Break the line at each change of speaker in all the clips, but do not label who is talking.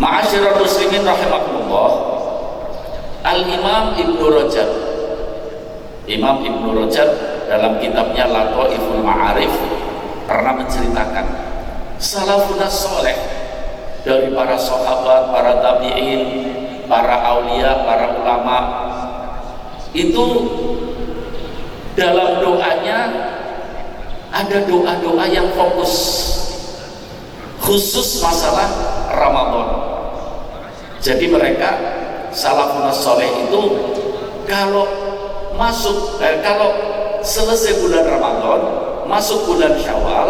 Ma'asyiral muslimin rahimakumullah, Al-Imam Ibnu Rajab, Imam Ibnu Rajab dalam kitabnya Lataiful Ma'arif pernah menceritakan salafun saleh dari para sahabat, para tabi'in, para aulia, para ulama itu dalam doanya ada doa-doa yang fokus khusus masalah Ramadan. Jadi mereka salafun saleh itu kalau selesai bulan Ramadan, masuk bulan Syawal,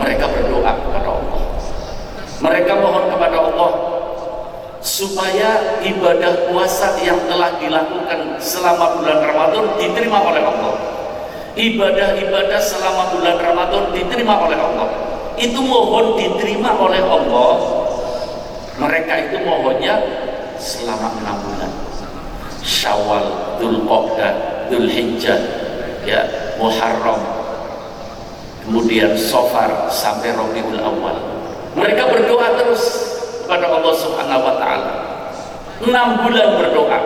mereka berdoa kepada Allah. Mereka mohon kepada Allah supaya ibadah puasa yang telah dilakukan selama bulan Ramadan diterima oleh Allah. Ibadah-ibadah selama bulan Ramadan diterima oleh Allah. Itu mohon diterima oleh Allah. Mereka itu mohonnya selama 6 bulan. Syawal, Dzulqa'dah, Dzulhijjah, ya, Muharram, kemudian Safar sampai Rabiul Awal. Mereka berdoa terus kepada Allah Subhanahu wa taala. 6 bulan berdoa.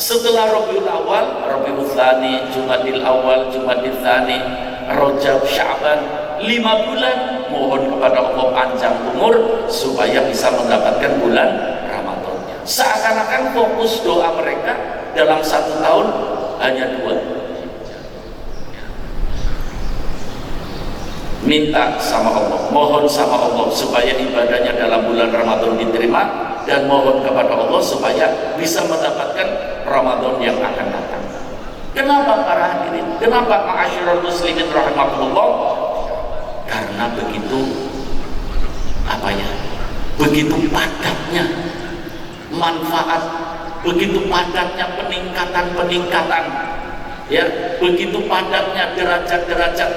Setelah Rabiul Awal, Rabiul Tsani, Jumadil Awal, Jumadil Tsani, Rajab, Sya'ban, 5 bulan mohon kepada Allah panjang umur supaya bisa mendapatkan bulan Ramadannya. Seakan-akan fokus doa mereka dalam 1 tahun hanya 2. Minta sama Allah, mohon sama Allah supaya ibadahnya dalam bulan Ramadan diterima, dan mohon kepada Allah supaya bisa mendapatkan Ramadan yang akan datang. Kenapa para hadirin? Kenapa ma'asyiral muslimin rahimakumullah? Karena begitu begitu padatnya manfaat, begitu padatnya peningkatan, ya, begitu padatnya derajat-derajat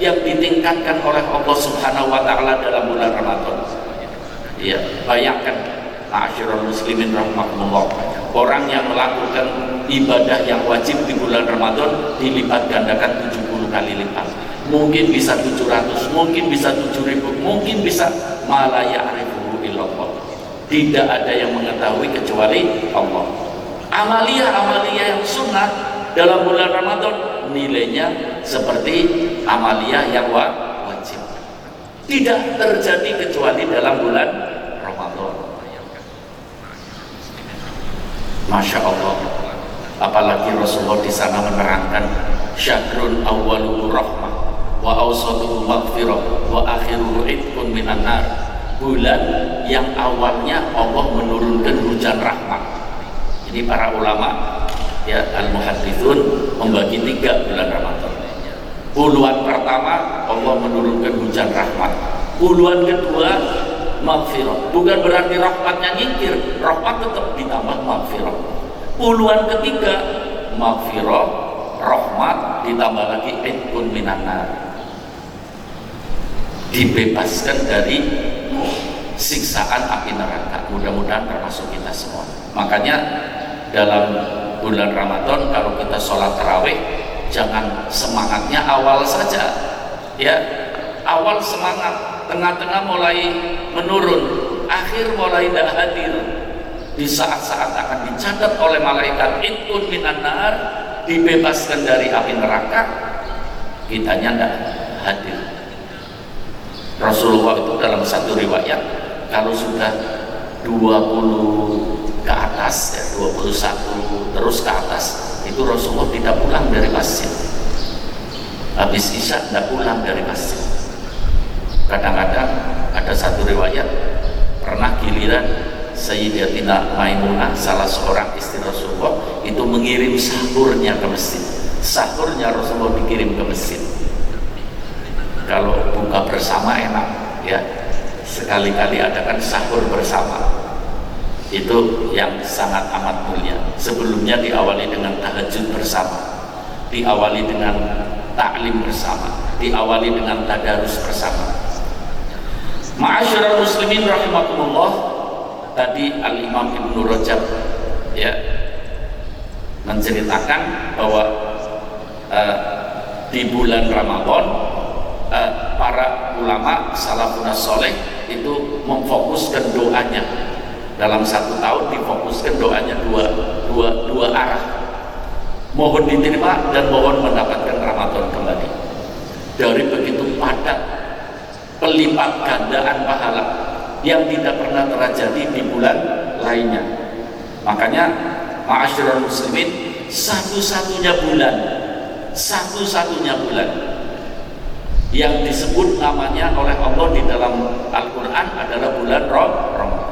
yang ditingkatkan oleh Allah Subhanahu wa taala dalam bulan Ramadan. Ya, bayangkan ma'asyiral muslimin rahimakumullah, orang yang melakukan ibadah yang wajib di bulan Ramadan dilipat gandakan 70 kali lipat. Mungkin bisa 700, mungkin bisa 7.000, mungkin bisa ma la ya'rifuhu illallah. Tidak ada yang mengetahui kecuali Allah. Amaliyah yang sunnah dalam bulan Ramadan nilainya seperti amaliyah yang wajib. Tidak terjadi kecuali dalam bulan Ramadan. Masya Allah. Apalagi Rasulullah di sana menerangkan syahrun awwaluhu rahmah wa awsatuhu maghfirah wa akhiruhu itqun minan nar. Bulan yang awalnya Allah menurunkan hujan rahmat. Jadi para ulama, ya, al-muhadithun membagi 3 bulan Ramadan. Puluhan pertama Allah menurunkan hujan rahmat. Puluhan kedua maghfirah. Bukan berarti rahmatnya nyingkir, rahmat tetap ditambah maghfirah. Puluhan ketiga maghfirah, rahmat ditambah lagi itqun minan nar. Dibebaskan dari siksaan api neraka. Mudah-mudahan termasuk kita semua. Makanya dalam bulan Ramadan kalau kita sholat tarawih, jangan semangatnya awal saja, ya, awal semangat, tengah-tengah mulai menurun, akhir mulai tidak hadir. Di saat-saat akan dicatat oleh malaikat itqun minan nar, dibebaskan dari api neraka, kitanya tidak hadir. Rasulullah itu dalam satu riwayat, kalau sudah 20 ke atas, ya, 21 terus ke atas, itu Rasulullah tidak pulang dari masjid. Habis Isya tidak pulang dari masjid. Kadang-kadang ada satu riwayat pernah giliran Sayyidatina Maimunah, salah seorang istri Rasulullah, itu mengirim sahurnya ke masjid. Sahurnya Rasulullah dikirim ke masjid. Kalau buka bersama enak, ya, sekali-kali adakan sahur bersama. Itu yang sangat amat mulia. Sebelumnya diawali dengan tahajud bersama, diawali dengan ta'lim bersama, diawali dengan tadarus bersama. Ma'asyiral muslimin rahimakumullah, tadi Al-Imam Ibnu Rajab, ya, menceritakan bahwa di bulan Ramadan para ulama salafun saleh itu memfokuskan doanya Dalam 1 tahun difokuskan doanya dua arah. Mohon diterima dan mohon mendapatkan Ramadan kembali. Dari begitu padat pelipat gandaan pahala yang tidak pernah terjadi di bulan lainnya. Makanya ma'asyiral muslimin, satu-satunya bulan yang disebut namanya oleh Allah di dalam Al-Quran adalah bulan Ramadan.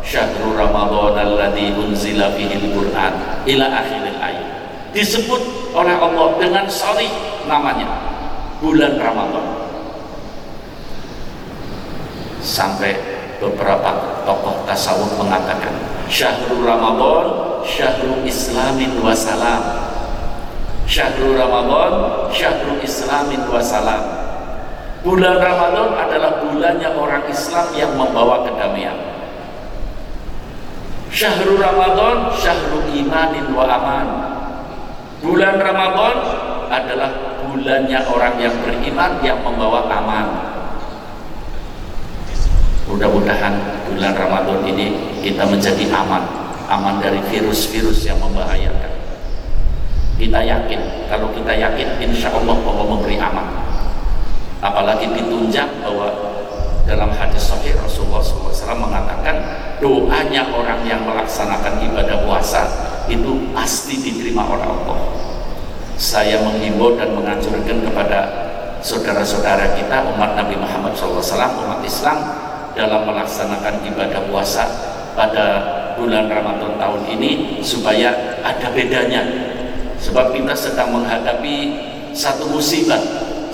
Syahrul Ramadan alladzi unzila fihil Qur'an ila akhiril ayat. Disebut oleh Allah dengan sharih namanya bulan Ramadan. Sampai beberapa tokoh tasawuf mengatakan Syahrul Ramadan syahrul islamin wa salam. Syahrul Ramadan syahrul islamin wa salam. Bulan Ramadan adalah bulannya orang Islam yang membawa kedamaian. Syahrul Ramadan syahrul imanin wa aman. Bulan Ramadan adalah bulannya orang yang beriman yang membawa aman. Mudah-mudahan bulan Ramadan ini kita menjadi aman dari virus-virus yang membahayakan. Kita yakin, kalau kita yakin insya Allah Allah memberi aman. Apalagi ditunjang bahwa dalam hadis sahih Rasulullah SAW mengatakan doanya orang yang melaksanakan ibadah puasa itu pasti diterima oleh Allah. Saya menghimbau dan menganjurkan kepada saudara-saudara kita umat Nabi Muhammad SAW, umat Islam, dalam melaksanakan ibadah puasa pada bulan Ramadan tahun ini supaya ada bedanya. Sebab kita sedang menghadapi satu musibah,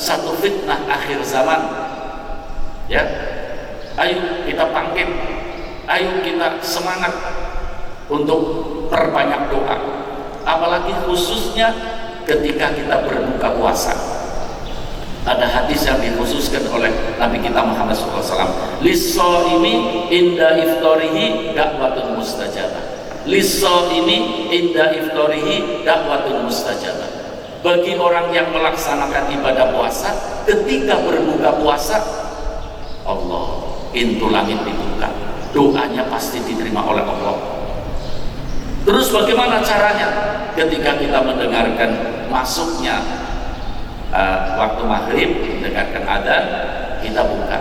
satu fitnah akhir zaman. Ya, ayo kita bangkit, ayo kita semangat untuk perbanyak doa, apalagi khususnya ketika kita berbuka puasa. Ada hadis yang dikhususkan oleh Nabi kita Muhammad SAW. Lis-shaimi inda iftarihi da'watun mustajabah. Lis-shaimi inda iftarihi da'watun mustajabah. Bagi orang yang melaksanakan ibadah puasa, ketika berbuka puasa, Allah, pintu langit dibuka, doanya pasti diterima oleh Allah. Terus bagaimana caranya? Ketika kita mendengarkan masuknya waktu maghrib, mendengarkan adzan, kita buka.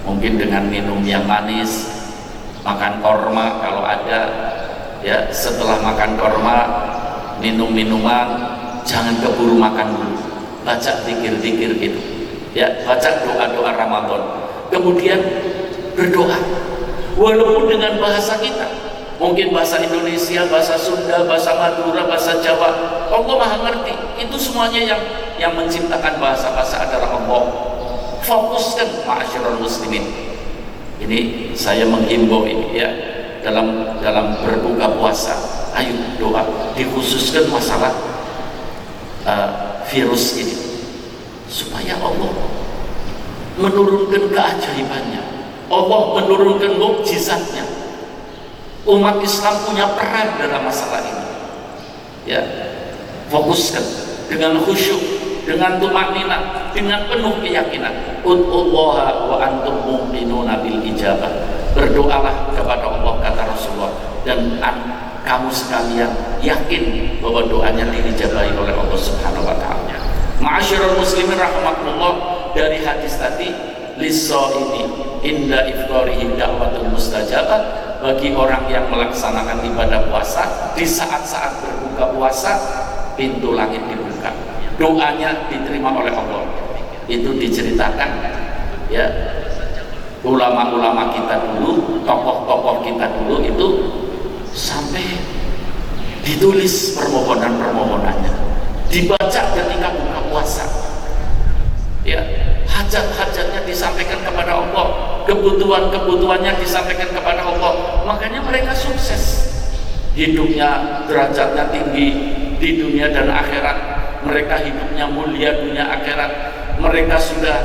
Mungkin dengan minum yang manis, makan korma kalau ada, ya. Setelah makan korma, minum minuman, jangan keburu makan dulu. Baca zikir-zikir itu, ya. Baca doa-doa Ramadan. Kemudian berdoa, walaupun dengan bahasa kita. Mungkin bahasa Indonesia, bahasa Sunda, bahasa Madura, bahasa Jawa. Allah Maha ngerti. Itu semuanya yang menciptakan bahasa-bahasa adalah Allah. Fokuskan ma'asyiral muslimin. Ini saya menghimbau ini, ya, dalam berbuka puasa. Ayo doa, dikhususkan masalah virus ini, supaya Allah menurunkan keajaibannya, Allah menurunkan mukjizatnya. Umat Islam punya peran dalam masalah ini, ya. Fokuskan dengan khusyuk, dengan tumanina, dengan penuh keyakinan. Ud'ullaha wa antum muqinuna bil ijabah. Berdoalah kepada Allah, kata Rasulullah, dan kamu sekalian yakin bahwa doanya diijabahi oleh Allah Subhanahu wa taala. Ma'asyiral muslimin rahimakumullah, dari hadis tadi, lis-shaimi inda iftarihi da'watul mustajabah. Bagi orang yang melaksanakan ibadah puasa, di saat-saat berbuka puasa, pintu langit dibuka, doanya diterima oleh Allah. Itu diceritakan, ya, ulama-ulama kita dulu, tokoh-tokoh kita dulu itu sampai ditulis permohonan-permohonannya, dibaca ketika buka puasa, ya. Hajat-hajatnya disampaikan kepada Allah, kebutuhan-kebutuhannya disampaikan kepada Allah. Makanya mereka sukses, hidupnya derajatnya tinggi di dunia dan akhirat. Mereka hidupnya mulia dunia akhirat. Mereka sudah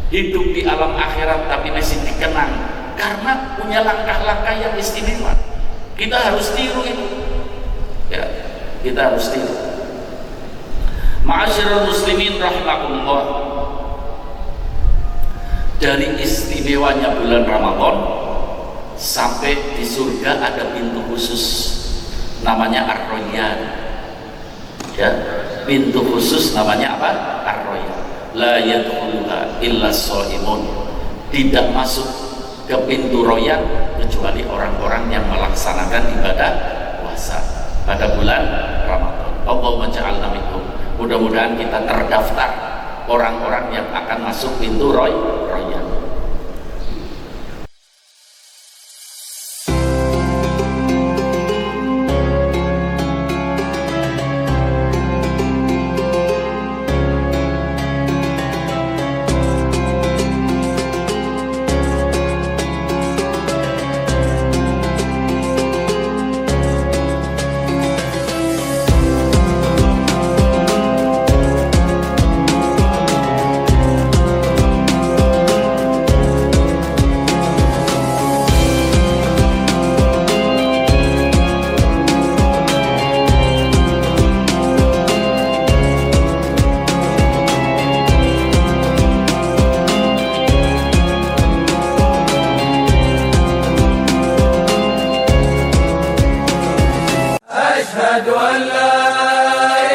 hidup di alam akhirat tapi masih dikenang karena punya langkah-langkah yang istimewa. Kita harus tiru itu, ya, kita harus tiru. Ma'asyiral muslimin rahimakumullah, dari istimewanya bulan Ramadan sampai di surga ada pintu khusus namanya Ar-Rayyan. Ya, pintu khusus namanya apa? Ar-Rayyan. La yadkhuluha illa shaimun. Tidak masuk ke pintu Rayyan kecuali orang-orang yang melaksanakan ibadah puasa pada bulan Ramadan. Allahumma ja'alna minhum. Mudah-mudahan kita terdaftar orang-orang yang akan masuk pintu Rayyan.
أشهد أن لا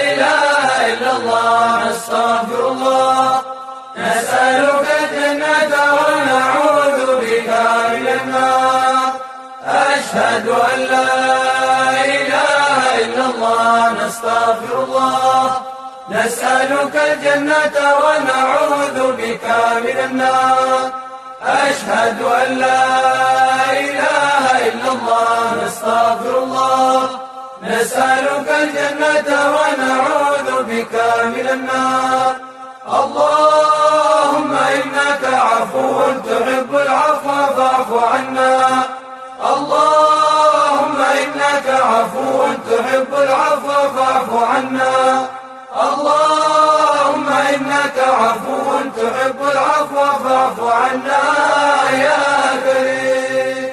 إله إلا الله نستغفر الله نسألك الجنة ونعوذ بك من النار أشهد أن لا إله إلا الله نستغفر الله نسألك الجنة ونعوذ بك من النار أشهد أن لا إله إلا الله نستغفر الله نسألك الجنة ونعوذ بك من النار اللهم إنك عفو تحب العفو فاعف عنا اللهم إنك عفو تحب العفو فاعف عنا اللهم إنك عفو تحب العفو فاعف عنا يا كريم.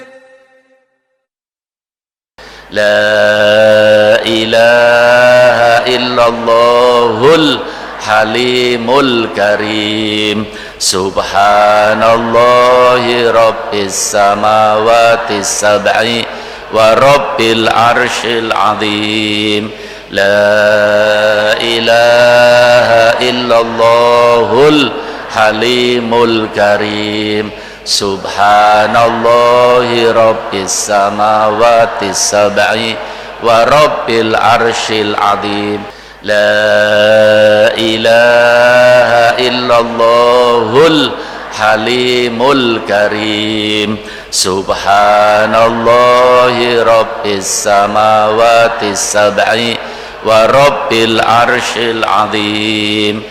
La ilaha illallahul halimul karim subhanallahi rabbis samawati sab'i wa rabbil arshil azim la ilaha illallahul halimul karim subhanallahi rabbis samawati sab'i wa rabbil arshil azim la ilaha illallahul halimul karim subhanallahi rabbis samawati sab'i wa rabbil arshil azim